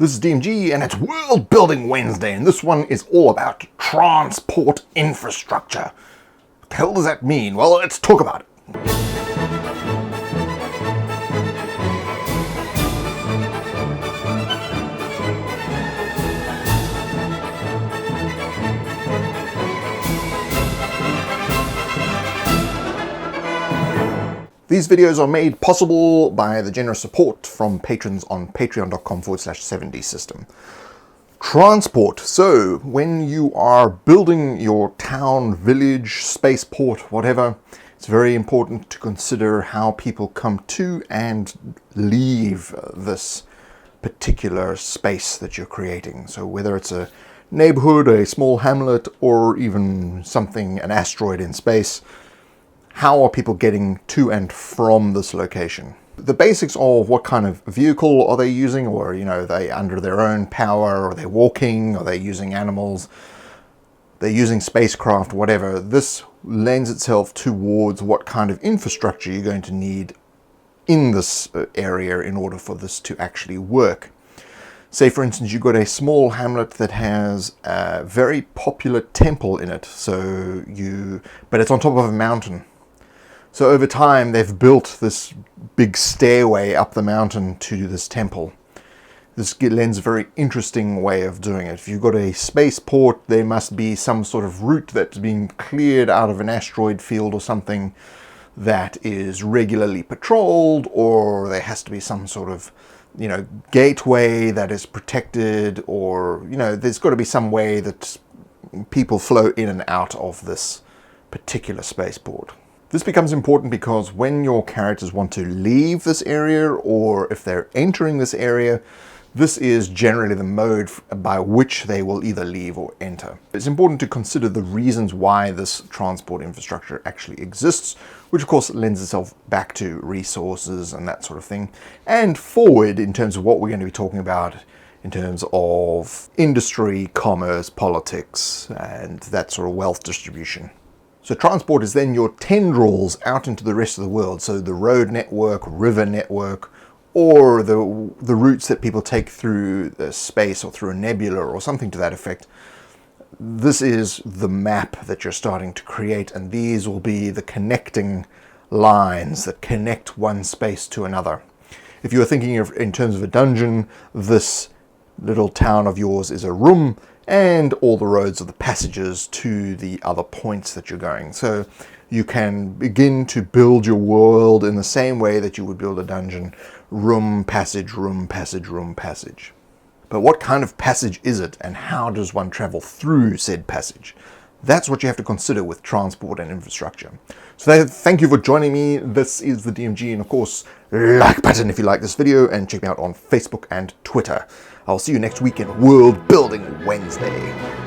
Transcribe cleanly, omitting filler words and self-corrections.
This is DMG and it's World Building Wednesday, and this one is all about transport infrastructure. What the hell does that mean? Well, let's talk about it. These videos are made possible by the generous support from patrons on patreon.com/7dsystem. Transport. So when you are building your town, village, spaceport, whatever, it's very important to consider how people come to and leave this particular space that you're creating. So whether it's a neighborhood, a small hamlet, or even something, an asteroid in space, how are people getting to and from this location? The basics of what kind of vehicle are they using, or, are they under their own power, are they walking, are they using animals, they're using spacecraft, whatever. This lends itself towards what kind of infrastructure you're going to need in this area in order for this to actually work. Say, for instance, you've got a small hamlet that has a very popular temple in it, but it's on top of a mountain. So over time, they've built this big stairway up the mountain to this temple. This lends a very interesting way of doing it. If you've got a spaceport, there must be some sort of route that's being cleared out of an asteroid field or something that is regularly patrolled, or there has to be some sort of, gateway that is protected, or, there's got to be some way that people flow in and out of this particular spaceport. This becomes important because when your characters want to leave this area, or if they're entering this area, this is generally the mode by which they will either leave or enter. It's important to consider the reasons why this transport infrastructure actually exists, which of course lends itself back to resources and that sort of thing, and forward in terms of what we're going to be talking about in terms of industry, commerce, politics, and that sort of wealth distribution. So transport is then your tendrils out into the rest of the world. So the road network, river network, or the routes that people take through the space or through a nebula or something to that effect. This is the map that you're starting to create, and these will be the connecting lines that connect one space to another. If you're thinking of in terms of a dungeon, this little town of yours is a room, and all the roads are the passages to the other points that you're going. So you can begin to build your world in the same way that you would build a dungeon. Room, passage, room, passage, room, passage. But what kind of passage is it, and how does one travel through said passage? That's what you have to consider with transport and infrastructure. So thank you for joining me. This is the DMG, and of course, like button if you like this video, and check me out on Facebook and Twitter. I'll see you next week in World Building Wednesday.